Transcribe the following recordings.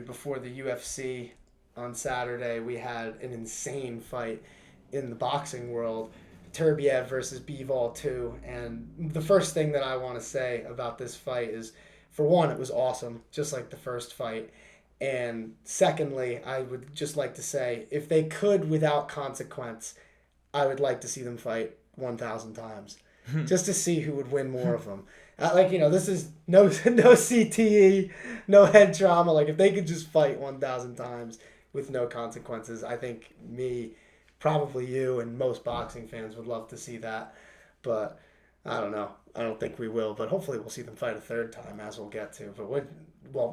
dude, before the UFC on Saturday, we had an insane fight in the boxing world. Beterbiev versus Bivol 2. And the first thing that I want to say about this fight is, for one, it was awesome, just like the first fight. And secondly, I would just like to say, if they could without consequence, I would like to see them fight 1,000 times, just to see who would win more of them. This is no CTE, no head trauma. Like, if they could just fight 1,000 times with no consequences, I think me, probably you, and most boxing fans would love to see that. But I don't know. I don't think we will, but hopefully we'll see them fight a third time, as we'll get to.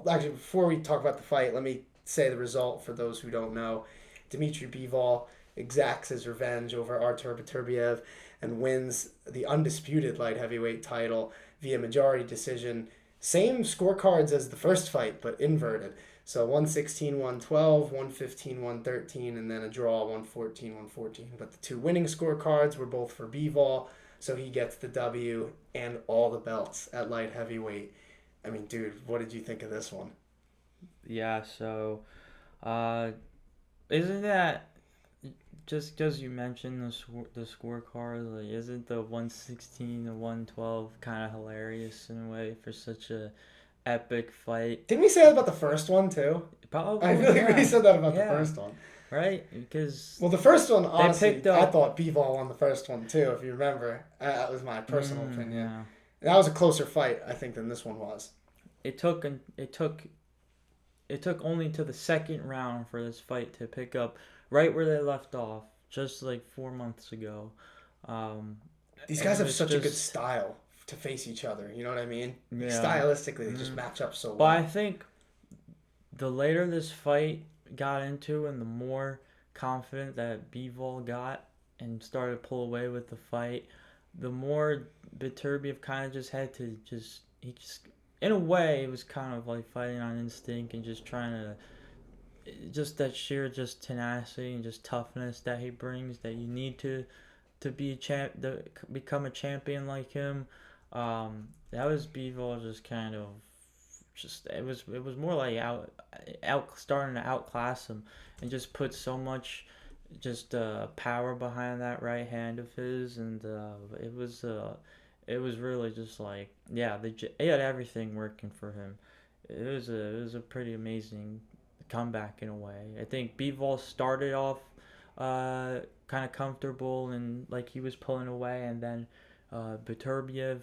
Actually, before we talk about the fight, let me say the result for those who don't know. Dmitry Bivol exacts his revenge over Artur Beterbiev and wins the undisputed light heavyweight title via majority decision. Same scorecards as the first fight, but inverted. So 116, 112, 115, 113, and then a draw, 114, 114. But the two winning scorecards were both for Bivol, so he gets the W and all the belts at light heavyweight. I mean, dude, what did you think of this one? Yeah, so isn't that just because you mentioned the scorecard, like, isn't the 116 to 112 kind of hilarious in a way for such a epic fight? Didn't we say that about the first one too? Probably, I feel like we said that about the yeah, first one. right? Because Well, the first one, honestly, picked up. I thought Bivol won the first one too, if you remember. That was my personal opinion. Yeah. That was a closer fight, I think, than this one was. It took only to the second round for this fight to pick up right where they left off, just like 4 months ago. These And guys it have was such a good just style to face each other. You know what I mean? yeah. Stylistically, they just match up so But well. I think the later this fight got into and the more confident that Bivol got and started to pull away with the fight, the more Beterbiev kind of just had to in a way, it was kind of like fighting on instinct and just trying to, just that sheer just tenacity and just toughness that he brings that you need to be to become a champion like him. That was Bivol just kind of just it was more like out starting to outclass him and just put so much just power behind that right hand of his, and it was really just like, yeah, they had everything working for him. It was a pretty amazing comeback in a way. I think Bivol started off kind of comfortable and like he was pulling away, and then Beterbiev,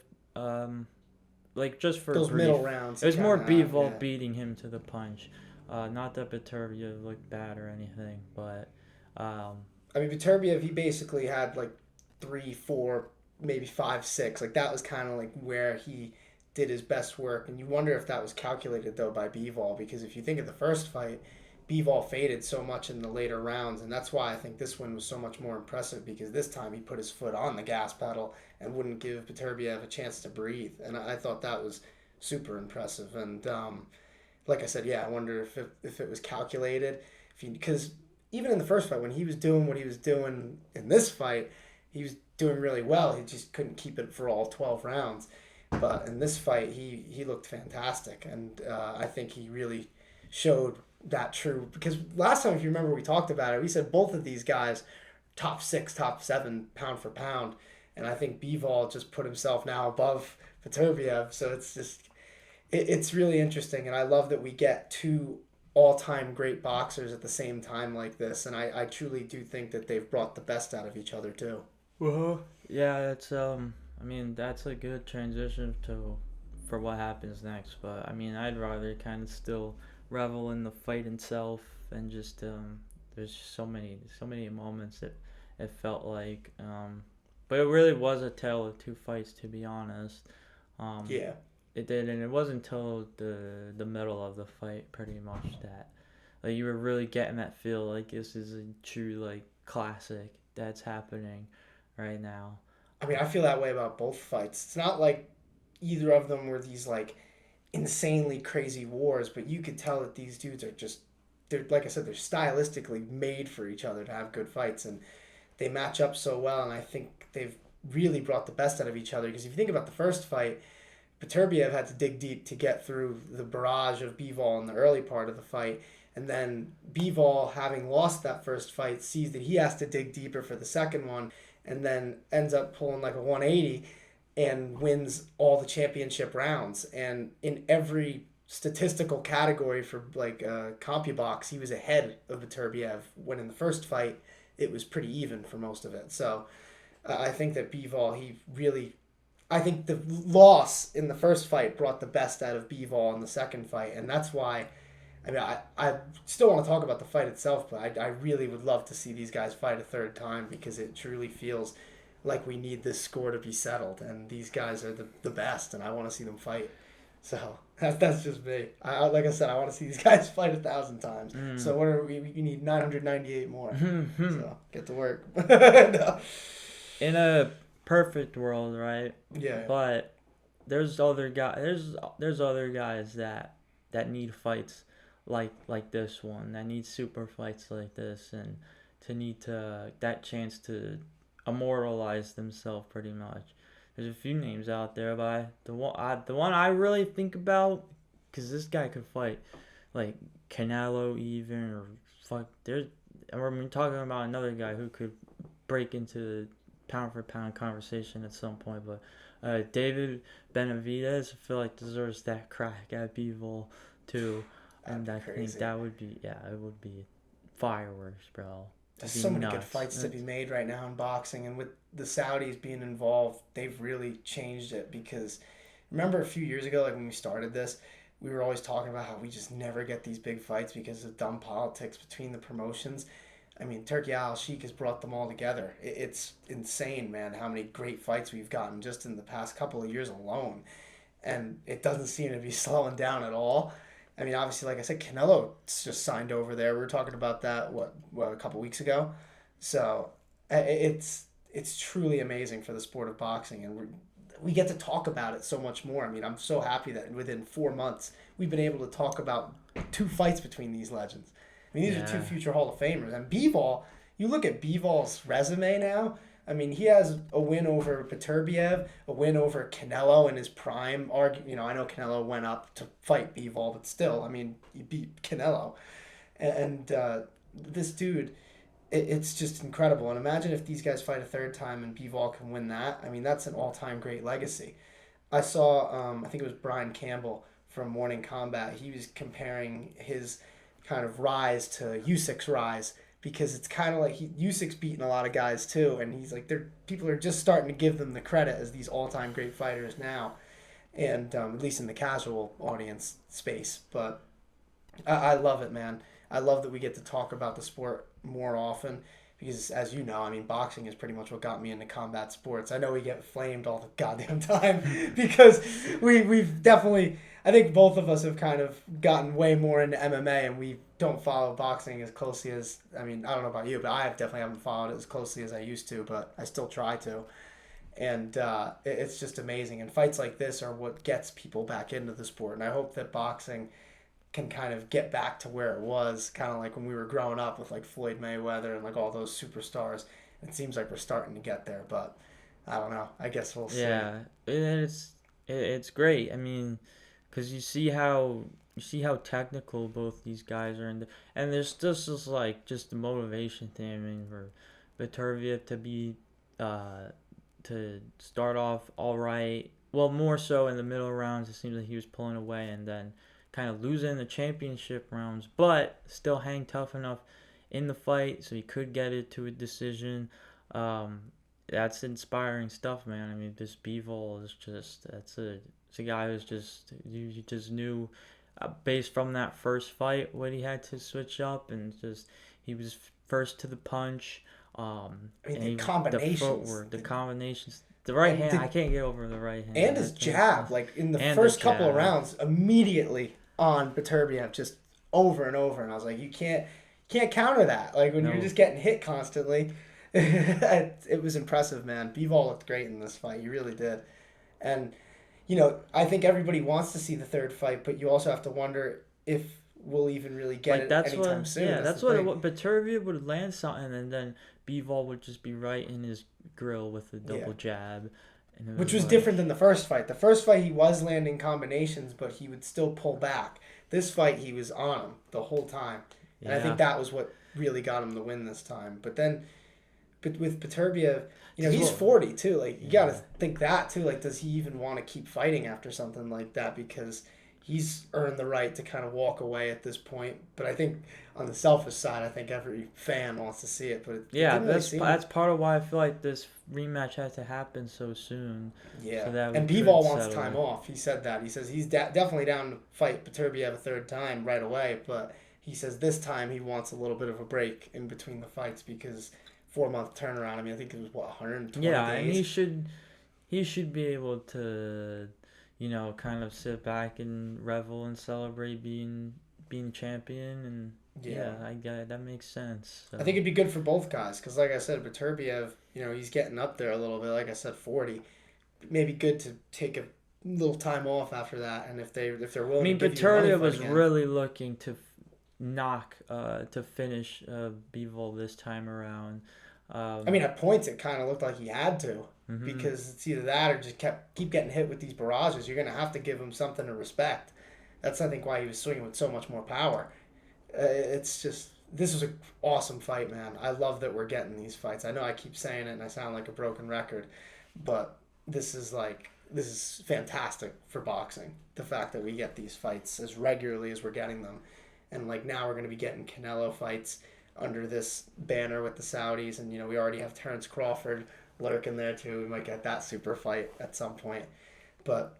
like just for Those brief, middle rounds. it was more Bivol Yeah. beating him to the punch. Not that Beterbiev looked bad or anything, but I mean, Beterbiev, he basically had like 3, 4, maybe 5, 6. Like, that was kind of like where he did his best work. And you wonder if that was calculated, though, by Bivol. Because if you think of the first fight, Bivol faded so much in the later rounds. And that's why I think this one was so much more impressive. Because this time he put his foot on the gas pedal and wouldn't give Beterbiev a chance to breathe. And I thought that was super impressive. And like I said, yeah, I wonder if it was calculated. Because even in the first fight, when he was doing what he was doing in this fight, he was doing really well. He just couldn't keep it for all 12 rounds. But in this fight, he looked fantastic. And I think he really showed that true. Because last time, if you remember, we talked about it. We said both of these guys, top 6, top 7, pound for pound. And I think Bivol just put himself now above Beterbiev. So it's just, it's really interesting. And I love that we get two all-time great boxers at the same time like this. And I truly do think that they've brought the best out of each other, too. yeah, that's I mean, that's a good transition for what happens next. But I mean, I'd rather kind of still revel in the fight itself and just there's so many moments that it felt like but it really was a tale of two fights, to be honest. Yeah. It did, and it wasn't until the middle of the fight pretty much that like you were really getting that feel like this is a true like classic that's happening right now. I mean, I feel that way about both fights. It's not like either of them were these like insanely crazy wars, but you could tell that these dudes are just, they're, like I said, they're stylistically made for each other to have good fights, and they match up so well. And I think they've really brought the best out of each other. Because if you think about the first fight, Beterbiev had to dig deep to get through the barrage of Bivol in the early part of the fight. And then Bivol, having lost that first fight, sees that he has to dig deeper for the second one, and then ends up pulling like a 180 and wins all the championship rounds. And in every statistical category for like CompuBox, he was ahead of Beterbiev. When in the first fight, it was pretty even for most of it. So I think that Bivol, I think the loss in the first fight brought the best out of Bivol in the second fight, and that's why. I mean, I still want to talk about the fight itself, but I really would love to see these guys fight a third time because it truly feels like we need this score to be settled, and these guys are the best, and I want to see them fight. So that's just me. Like I said, I want to see these guys fight 1,000 times. So what are we need 998 more. So get to work. No. In a perfect world, right? Yeah. But there's other guys. There's other guys that need fights like this one, that need super fights like this, and to need to that chance to immortalize themselves pretty much. There's a few names out there, but the one I really think about, because this guy could fight like Canelo even, or we're talking about another guy who could break into the pound for pound conversation at some point, but David Benavidez, I feel like deserves that crack at Bivol too. And I think that would be, it would be fireworks, bro. There's so many good fights to be made right now in boxing, and with the Saudis being involved, they've really changed it. Because remember a few years ago, like when we started this, we were always talking about how we just never get these big fights because of dumb politics between the promotions. I mean, Turki Al-Sheikh has brought them all together. It's insane, man, how many great fights we've gotten just in the past couple of years alone. And it doesn't seem to be slowing down at all. I mean, obviously, like I said, Canelo just signed over there. We were talking about that, a couple weeks ago. So it's truly amazing for the sport of boxing, and we get to talk about it so much more. I mean, I'm so happy that within 4 months, we've been able to talk about 2 fights between these legends. I mean, these are 2 future Hall of Famers. And Bivol, you look at Bivol's resume now, I mean, he has a win over Beterbiev, a win over Canelo in his prime. I know Canelo went up to fight Bivol, but still, I mean, he beat Canelo. And this dude, it's just incredible. And imagine if these guys fight a third time and Bivol can win that. I mean, that's an all-time great legacy. I saw, I think it was Brian Campbell from Morning Combat. He was comparing his kind of rise to Usyk's rise, because it's kind of like Usyk's beaten a lot of guys too, and he's like, people are just starting to give them the credit as these all-time great fighters now, and at least in the casual audience space. But I love it, man. I love that we get to talk about the sport more often, because as you know, I mean, boxing is pretty much what got me into combat sports. I know we get flamed all the goddamn time because we've definitely, I think both of us have kind of gotten way more into MMA, and we don't follow boxing as closely as, I mean, I don't know about you, but I definitely haven't followed it as closely as I used to, but I still try to. And it's just amazing. And fights like this are what gets people back into the sport. And I hope that boxing can kind of get back to where it was, kind of like when we were growing up with like Floyd Mayweather and like all those superstars. It seems like we're starting to get there, but I don't know. I guess we'll see. Yeah, it's great. I mean, because you see how technical both these guys are, and there's just this like just the motivation thing. I mean, for Beterbiev to be to start off all right. Well, more so in the middle rounds, it seems like he was pulling away, and then kind of losing the championship rounds, but still hang tough enough in the fight so he could get it to a decision. That's inspiring stuff, man. I mean, this Bivol is just, it's a guy who's just, you just knew based from that first fight what he had to switch up, and just he was first to the punch. I mean, the combinations. The footwork, the combinations. The right hand, I can't get over the right hand. And his jab, like in the first couple of rounds, immediately on Beterbiev, just over and over. And I was like, you can't counter that. Like when you're just getting hit constantly. It was impressive, man. Bivol looked great in this fight. He really did. And, I think everybody wants to see the third fight, but you also have to wonder if we'll even really get it anytime soon. Yeah, that's what Beterbiev would land something, and then Bivol would just be right in his grill with a double jab. And it Which was like, different than the first fight. The first fight, he was landing combinations, but he would still pull back. This fight, he was on him the whole time. And I think that was what really got him the win this time. But then, with Beterbiev, he's 40 too. Like, you got to think that too. Like, does he even want to keep fighting after something like that? Because he's earned the right to kind of walk away at this point. But I think on the selfish side, I think every fan wants to see it. But that's part of why I feel like this rematch had to happen so soon. Yeah, so that and Bivol wants time off. He said that. He says he's definitely down to fight Beterbiev a third time right away. But he says this time he wants a little bit of a break in between the fights because 4-month turnaround. I mean, I think it was 120 days. And he should be able to, kind of sit back and revel and celebrate being champion. And I get it. That makes sense. So. I think it'd be good for both guys because, like I said, Beterbiev, he's getting up there a little bit. Like I said, 40. Maybe good to take a little time off after that, and if they're willing. I mean, to give you the money Beterbiev for it was again. really looking to to finish Bivol this time around. I mean, at points it kind of looked like he had to because it's either that or just keep getting hit with these barrages. You're gonna have to give him something to respect. That's I think why he was swinging with so much more power. It's just this was an awesome fight, man. I love that we're getting these fights. I know I keep saying it and I sound like a broken record, but this is fantastic for boxing. The fact that we get these fights as regularly as we're getting them, and like now we're gonna be getting Canelo fights under this banner with the Saudis, and we already have Terrence Crawford lurking there too. We might get that super fight at some point. But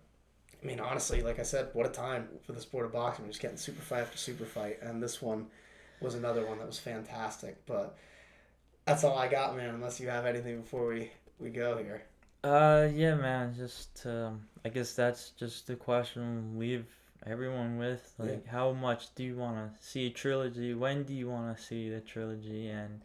I mean, honestly, like I said, what a time for the sport of boxing. We're just getting super fight after super fight, and this one was another one that was fantastic. But that's all I got, man, unless you have anything before we go here. Yeah, man, just I guess that's just the question we'll leave everyone with. Like, how much do you want to see a trilogy? When do you want to see the trilogy? And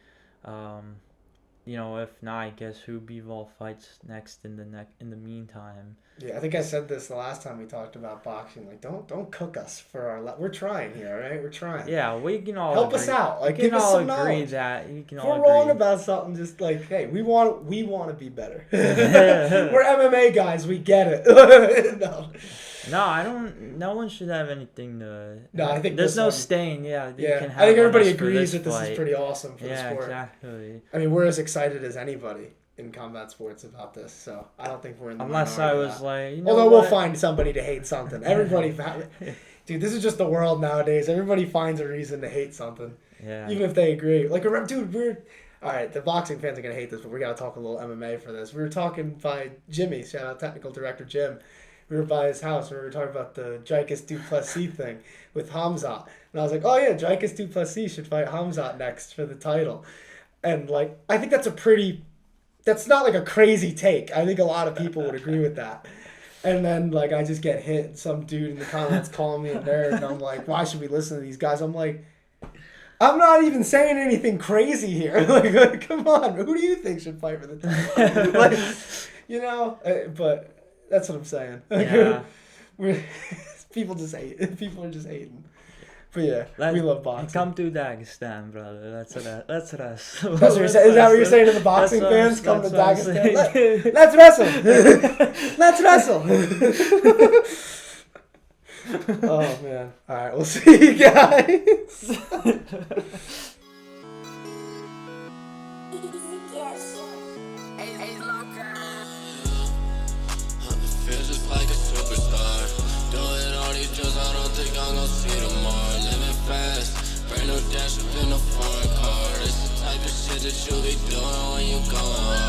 if not, I guess who Bivol fights next in the meantime. Yeah, I think I said this the last time we talked about boxing. Like, don't cook us for our. We're trying here, right? We're trying. Yeah, we can all help agree. us out. Like, we give can us all some agree knowledge. that you can if all we're agree. wrong about something, just like, hey, we want to be better. We're MMA guys. We get it. No, I don't. No one should have anything to. No, I think there's no one, stain. Yeah, you can have I think everybody on us agrees that this fight. is pretty awesome for the sport. Yeah, exactly. I mean, we're as excited as anybody in combat sports about this, so I don't think we're in the unless I was like, although we'll find somebody to hate something. Everybody, dude, this is just the world nowadays. Everybody finds a reason to hate something, even if they agree. Like, dude, all right, the boxing fans are gonna hate this, but we gotta talk a little MMA for this. We were talking by Jimmy, shout out technical director Jim. We were by his house. We were talking about the Dricus Duplessis thing with Hamzat. And I was like, oh, yeah, Dricus Duplessis should fight Hamzat next for the title. And, like, I think that's not, like, a crazy take. I think a lot of people would agree with that. And then, like, I just get hit. Some dude in the comments calling me a nerd. And I'm like, why should we listen to these guys? I'm like, I'm not even saying anything crazy here. Like, come on. Who do you think should fight for the title? Like, but... That's what I'm saying. Yeah. People just hate. People are just hating. But yeah, we love boxing. Come to Dagestan, brother. That's us. That's what you're saying. Is that what you're saying to the boxing fans? Come to Dagestan. Let's wrestle. Let's wrestle. Oh man. All right. We'll see you guys. Feels just like a superstar. Doing all these drugs, I don't think I'm gonna see tomorrow. Living fast, brand new dash up in a foreign car. It's the type of shit that you be doing when you going hard.